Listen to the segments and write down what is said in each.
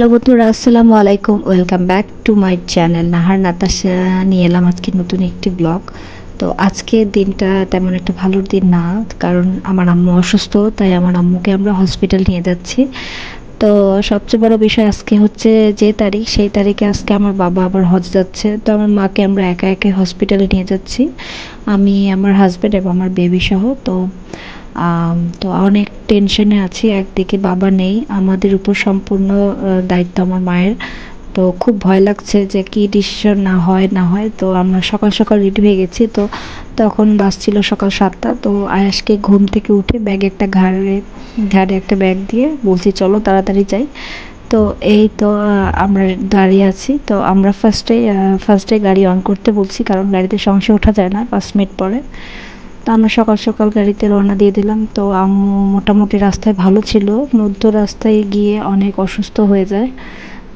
Hello বন্ধুরা, আসসালামু আলাইকুম। Welcome back to my channel Nahar Natasha. নিয়ে এলাম আজকে নতুন একটি ব্লগ। তো আজকে দিনটা তেমন একটা ভালো দিন না, কারণ আমার আম্মু অসুস্থ, তাই আমার আম্মুকে আমরা হসপিটাল নিয়ে যাচ্ছি। তো সবচেয়ে বড় বিষয় আজকে হচ্ছে যে তারিখ, সেই তারিখে আজকে আমার বাবা আবার হজ যাচ্ছে। তো আমার মাকে আমরা একা একা হসপিটালে নিয়ে যাচ্ছি, আমি, আমার হাজব্যান্ড এবং আমার বেবি সহ। তো অনেক টেনশনে আছি। একদিকে বাবা নেই, আমাদের উপর সম্পূর্ণ দায়িত্ব আমার মায়ের। তো খুব ভয় লাগছে যে কি ডিসিশন না হয়। তো আমরা সকাল সকাল রেডি হয়ে গেছি। তো তখন বাজছিল সকাল 7টা। তো আয়াসকে ঘুম থেকে উঠে ব্যাগে একটা ঘাড়ে একটা ব্যাগ দিয়ে বলছি চলো তাড়াতাড়ি যাই। তো এই তো আমরা দাঁড়িয়ে আছি। তো আমরা ফার্স্টে গাড়ি অন করতে বলছি, কারণ গাড়িতে সংশয় ওঠা যায় না 5 মিনিট পরে। তো আমরা সকাল সকাল গাড়িতে রওনা দিয়ে দিলাম। তো আম্মু মোটামুটি রাস্তায় ভালো ছিল, মধ্য রাস্তায় গিয়ে অনেক অসুস্থ হয়ে যায়।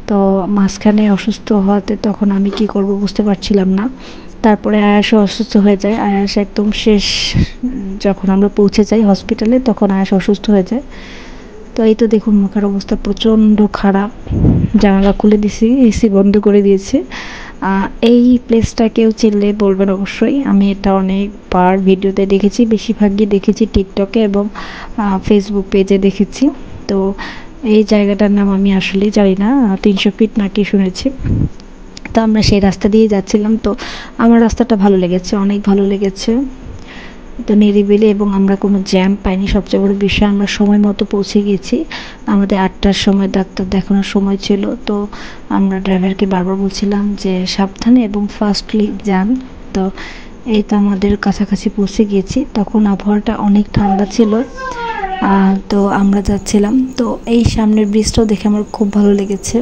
তো মাঝখানে অসুস্থ হওয়াতে তখন আমি কি করব বুঝতে পারছিলাম না। তারপরে আয়াসও অসুস্থ হয়ে যায়। আয়াস একদম শেষ, যখন আমরা পৌঁছে যাই হসপিটালে তখন আয়াস অসুস্থ হয়ে যায়। তো এই তো দেখুন মুখের অবস্থা প্রচণ্ড খারাপ। জানালা খুলে দিছি, এসি বন্ধ করে দিয়েছে। এই প্লেসটা কেউ চিনলে বলবেন অবশ্যই। আমি এটা অনেকবার ভিডিওতে দেখেছি, বেশিরভাগই দেখেছি টিকটকে এবং ফেসবুক পেজে দেখেছি। তো এই জায়গাটার নাম আমি আসলেই জানি না, 300 ফিট নাকি শুনেছি। তো আমরা সেই রাস্তা দিয়ে যাচ্ছিলাম। তো আমার রাস্তাটা ভালো লেগেছে, অনেক ভালো লেগেছে। তো নিরিবিলি এবং আমরা কোনো জ্যাম পাইনি। সবচেয়ে বড় বিষয় আমরা সময় মতো পৌঁছে গিয়েছি। আমাদের 8টার সময় ডাক্তার দেখানোর সময় ছিল। তো আমরা ড্রাইভারকে বারবার বলছিলাম যে সাবধানে এবং ফাস্টলি যান। তো এই তো আমাদের কাছাকাছি পৌঁছে গিয়েছি। তখন আবহাওয়াটা অনেক ঠান্ডা ছিল। তো আমরা যাচ্ছিলাম। তো এই সামনের ব্রিজটাও দেখে আমার খুব ভালো লেগেছে।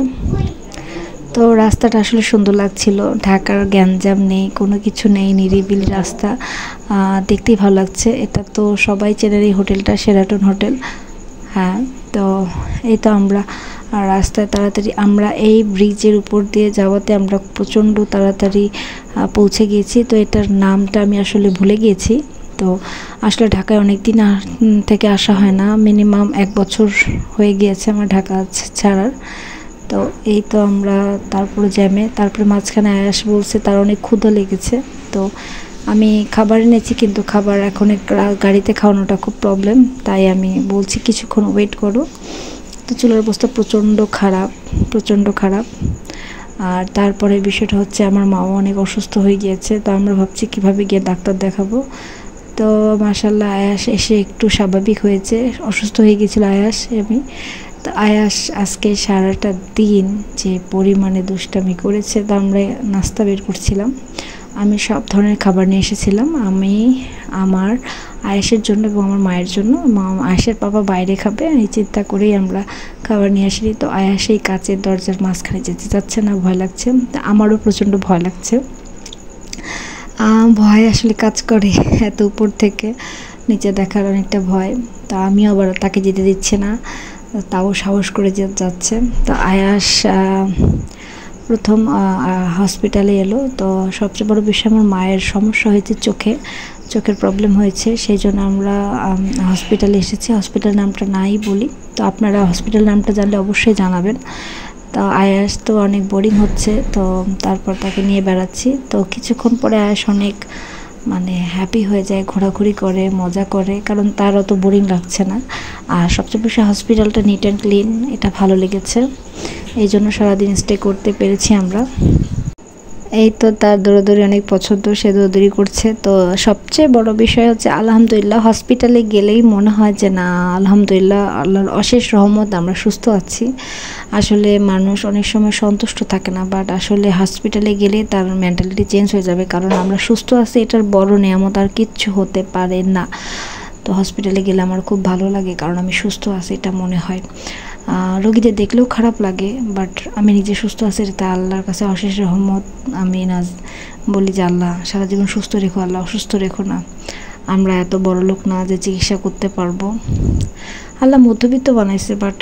তো রাস্তাটা আসলে সুন্দর লাগছিল, ঢাকার গ্যাঞ্জাম নেই, কোনো কিছু নেই, নিরিবিলি রাস্তা, দেখতেই ভালো লাগছে। এটা তো সবাই চেনের এই হোটেলটা, শেরাটন হোটেল। হ্যাঁ, তো এই তো আমরা রাস্তায় তাড়াতাড়ি, আমরা এই ব্রিজের উপর দিয়ে যাওয়াতে আমরা প্রচণ্ড তাড়াতাড়ি পৌঁছে গিয়েছি। তো এটার নামটা আমি আসলে ভুলে গিয়েছি। তো আসলে ঢাকায় অনেক দিন থেকে আসা হয় না, মিনিমাম 1 বছর হয়ে গিয়েছে আমার ঢাকা ছাড়ার। তো এই তো আমরা তারপরে তারপরে মাঝখানে আয়াস বলছে তার অনেক ক্ষুধা লেগেছে। তো আমি খাবার এনেছি, কিন্তু খাবার এখন গাড়িতে খাওয়ানোটা খুব প্রবলেম, তাই আমি বলছি কিছুক্ষণ ওয়েট করো। তো চুলার অবস্থা প্রচণ্ড খারাপ। আর তারপরে বিষয়টা হচ্ছে আমার মাও অনেক অসুস্থ হয়ে গিয়েছে। তো আমরা ভাবছি কীভাবে গিয়ে ডাক্তার দেখাবো। তো মাশাল্লাহ আয়াস এসে একটু স্বাভাবিক হয়েছে, অসুস্থ হয়ে গিয়েছিল আয়াস। তো আয়াস আজকে সারাটা দিন যে পরিমাণে দুষ্টামি করেছে। তো আমরা নাস্তা বের করছিলাম, আমি সব ধরনের খাবার নিয়ে এসেছিলাম, আমি আমার আয়েশের জন্য এবং আমার মায়ের জন্য। আয়েশের বাবা বাইরে খাবে, এই চিন্তা করেই আমরা খাবার নিয়ে আসিনি। তো আয়াস এই কাচের দরজার মাঝখানে যেতে চাচ্ছে না, ভয় লাগছে। আমারও প্রচণ্ড ভয় লাগছে, ভয় আসলে কাজ করে, এত উপর থেকে নিচে দেখার অনেকটা ভয়। তা আমিও আবার তাকে যেতে দিচ্ছে না, তাও সাহস করে যাচ্ছে। তো আয়াস প্রথম হসপিটালে এলো। তো সবচেয়ে বড় বিষয় আমার মায়ের সমস্যা হয়েছে, চোখের প্রবলেম হয়েছে, সেই জন্য আমরা হসপিটালে এসেছি। হসপিটাল নামটা নাই বলি, তো আপনারা হসপিটাল নামটা জানলে অবশ্যই জানাবেন। তো আয়াস তো অনেক বোরিং হচ্ছে, তো তারপর তাকে নিয়ে বেড়াচ্ছি। তো কিছুক্ষণ পরে আয়াস অনেক হ্যাপি হয়ে যায়, ঘোরাঘুরি করে, মজা করে, কারণ তার অত বোরিং লাগছে না। আর সবচেয়ে বেশি হসপিটালটা নিট অ্যান্ড ক্লিন, এটা ভালো লেগেছে, এই জন্য সারাদিন স্টে করতে পেরেছি আমরা। এই তো তার দৌড়াদৌড়ি অনেক পছন্দ, সে দৌড়াদৌড়ি করছে। তো সবচেয়ে বড় বিষয় হচ্ছে আলহামদুলিল্লাহ, হসপিটালে গেলেই মনে হয় যে না আলহামদুলিল্লাহ, আল্লাহর অশেষ রহমত আমরা সুস্থ আছি। আসলে মানুষ অনেক সময় সন্তুষ্ট থাকে না, বাট আসলে হসপিটালে গেলে তার মেন্টালিটি চেঞ্জ হয়ে যাবে, কারণ আমরা সুস্থ আছি, এটার বড় নিয়ামত আর কিচ্ছু হতে পারে না। তো হসপিটালে গেলে আমার খুব ভালো লাগে, কারণ আমি সুস্থ আছি এটা মনে হয়। রোগীদের দেখলেও খারাপ লাগে, বাট আমি নিজে সুস্থ আছি, এটা আল্লাহর কাছে অশেষ রহমত। আমি বলি যে আল্লাহ সারা জীবন সুস্থ রেখো, আল্লাহ অসুস্থ রেখো না। আমরা এত বড় লোক না যে চিকিৎসা করতে পারবো, আল্লাহ মধ্যবিত্ত বানাইছে, বাট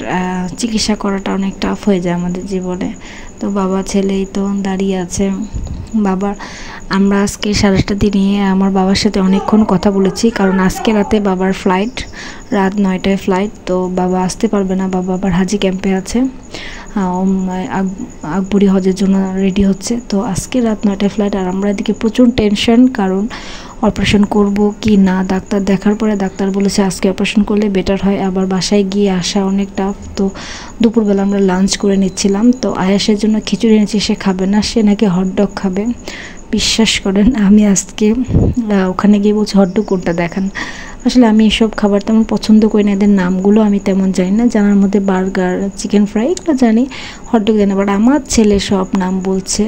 চিকিৎসা করাটা অনেক টাফ হয়ে যায় আমাদের জীবনে। তো বাবা ছেলেই তো দাঁড়িয়ে আছে। আমরা আজকে সারাটা দিনে আমার বাবার সাথে অনেকক্ষণ কথা বলেছি, কারণ আজকে রাতে বাবার ফ্লাইট, রাত 9টায় ফ্লাইট। তো বাবা আসতে পারবে না, বাবা আবার হাজি ক্যাম্পে আছে। আকবরী হজের জন্য রেডি হচ্ছে। তো আজকে রাত 9টায় ফ্লাইট, আর আমরা এদিকে প্রচুর টেনশন, কারণ অপারেশন করব কি না। ডাক্তার দেখার পরে ডাক্তার বলেছে আজকে অপারেশন করলে বেটার হয়, আবার বাসায় গিয়ে আসা অনেক টাফ। তো দুপুরবেলা আমরা লাঞ্চ করে নিচ্ছিলাম। তো আয়াসের জন্য খিচুড়ি এনেছি, সে খাবে না, সে নাকি হটডগ খাবে। বিশ্বাস করেন আমি আজকে ওখানে গিয়ে বলছি হটডগ কোনটা দেখান। আসলে আমি এসব খাবার তেমন পছন্দ করি না, এদের নামগুলো আমি তেমন জানি না, জানার মধ্যে বার্গার, চিকেন ফ্রাই এগুলো জানি, হটডগ জানি। বাট আমার ছেলে সব নাম বলছে।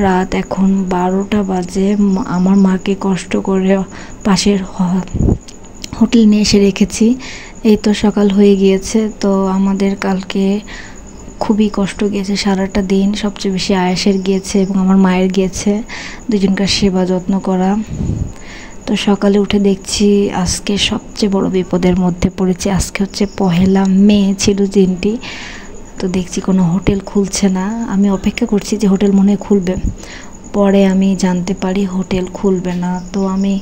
রাত এখন 12টা বাজে। আমার মাকে কষ্ট করে পাশের হোটেল নিয়ে এসে রেখেছি। এই তো সকাল হয়ে গিয়েছে। তো আমাদের কালকে খুবই কষ্ট গিয়েছে সারাটা দিন। সবচেয়ে বেশি আয়াসের গিয়েছে এবং আমার মায়ের গিয়েছে, দুজনকার সেবা যত্ন করা। তো সকালে উঠে দেখছি আজকে সবচেয়ে বড় বিপদের মধ্যে পড়েছি। আজকে হচ্ছে 1 মে ছিল দিনটি। তো দেখছি কোনো হোটেল খুলছে না। আমি অপেক্ষা করছি যে হোটেল মনে হয় খুলবে, পরে আমি জানতে পারি হোটেল খুলবে না। তো আমি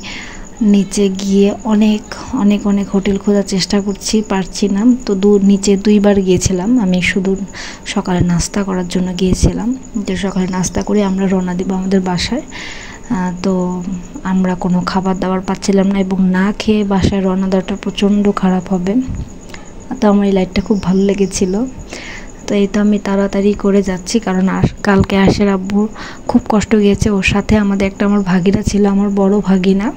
নিচে গিয়ে অনেক অনেক অনেক হোটেল খোঁজার চেষ্টা করছি, পারছি না। তো নিচে 2বার গিয়েছিলাম। আমি শুধু সকালে নাস্তা করার জন্য গিয়েছিলাম। তো সকালে নাস্তা করে আমরা রওনা দিব আমাদের বাসায়। তো আমরা কোনো খাবার দাবার পাচ্ছিলাম না, এবং না খেয়ে বাসায় রওনা দেওয়াটা প্রচণ্ড খারাপ হবে। তো আমার এই লাইটটা খুব ভালো লেগেছিলো। তো এই তো আমি তাড়াতাড়ি করে যাচ্ছি, কারণ কালকে আয়েশের আব্বু খুব কষ্ট গিয়েছে। ওর সাথে আমাদের আমার ভাগিনা ছিল, আমার বড় ভাগিনা।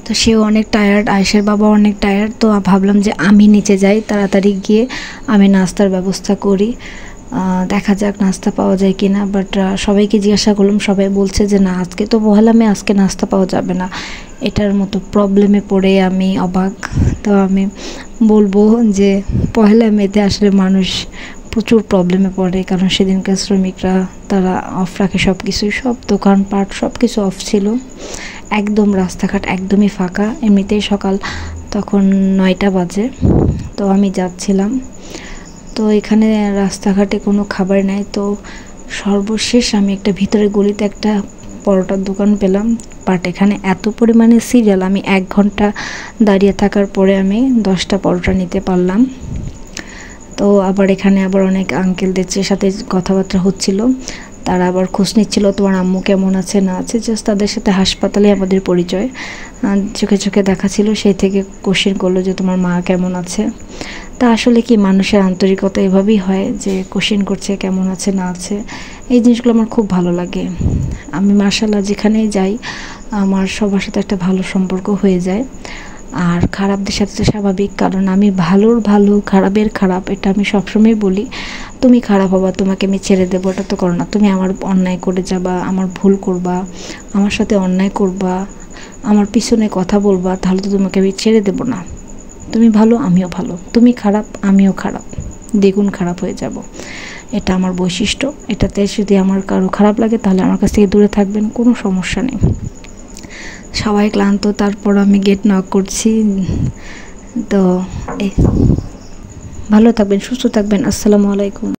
তো সেও অনেক টায়ার্ড, আয়েশের বাবা অনেক টায়ার্ড। তো ভাবলাম যে আমি নিচে যাই, তাড়াতাড়ি গিয়ে আমি নাস্তার ব্যবস্থা করি। দেখা যাক নাস্তা পাওয়া যায় কি না। বাট সবাইকে জিজ্ঞাসা করলাম, সবাই বলছে যে না, আজকে তো 1 মে, আজকে নাস্তা পাওয়া যাবে না। এটার মতো প্রবলেমে পড়ে আমি অবাক। তো আমি বলবো যে 1 মেতে আসলে মানুষ প্রচুর প্রবলেমে পড়ে, কারণ সেদিনকার শ্রমিকরা তারা অফ রাখে সব কিছুই, সব দোকানপাট সব কিছু অফ ছিল। একদম রাস্তাঘাট একদমই ফাঁকা। এমনিতেই সকাল তখন 9টা বাজে। তো আমি যাচ্ছিলাম, তো এখানে রাস্তাঘাটে কোনো খাবার নাই। তো সর্বশেষ আমি একটা ভিতরের গলিতে একটা পরোটার দোকান পেলাম। বাট এখানে এত পরিমাণে সিরিয়াল, আমি 1 ঘন্টা দাঁড়িয়ে থাকার পরে আমি 10টা পরোটা নিতে পারলাম। তো আবার এখানে আবার অনেক আঙ্কেলদের সাথে কথাবার্তা হচ্ছিল, তারা আবার খোঁজ নিচ্ছিল তোমার আম্মু কেমন আছে না আছে। জাস্ট তাদের সাথে হাসপাতালে আমাদের পরিচয়, চোখে চোখে দেখা ছিল। সেই থেকে কোশ্চেন করলো যে তোমার মা কেমন আছে। তা আসলে কি মানুষের আন্তরিকতা এভাবেই হয়, যে কোশ্চেন করছে কেমন আছে না আছে। এই জিনিসগুলো আমার খুব ভালো লাগে। আমি মাশাআল্লাহ যেখানেই যাই আমার সবার সাথে একটা ভালো সম্পর্ক হয়ে যায়। আর খারাপদের সাথে তো স্বাভাবিক, কারণ আমি ভালোর ভালো খারাপের খারাপ, এটা আমি সবসময় বলি। তুমি খারাপ হবা, তোমাকে আমি ছেড়ে দেবো, এটা তো করো না। তুমি আমার অন্যায় করে যাবা, আমার ভুল করবা, আমার সাথে অন্যায় করবা, আমার পিছনে কথা বলবা, তাহলে তো তোমাকে আমি ছেড়ে দেবো না। তুমি ভালো, আমিও ভালো। তুমি খারাপ, আমিও খারাপ, দ্বিগুণ খারাপ হয়ে যাব। এটা আমার বৈশিষ্ট্য। এটাতে যদি আমার কারো খারাপ লাগে তাহলে আমার কাছ থেকে দূরে থাকবেন, কোনো সমস্যা নেই। সবাই ক্লান্ত, তারপর আমি গেট নক করছি। তো ভালো থাকবেন, সুস্থ থাকবেন। আসসালামু আলাইকুম।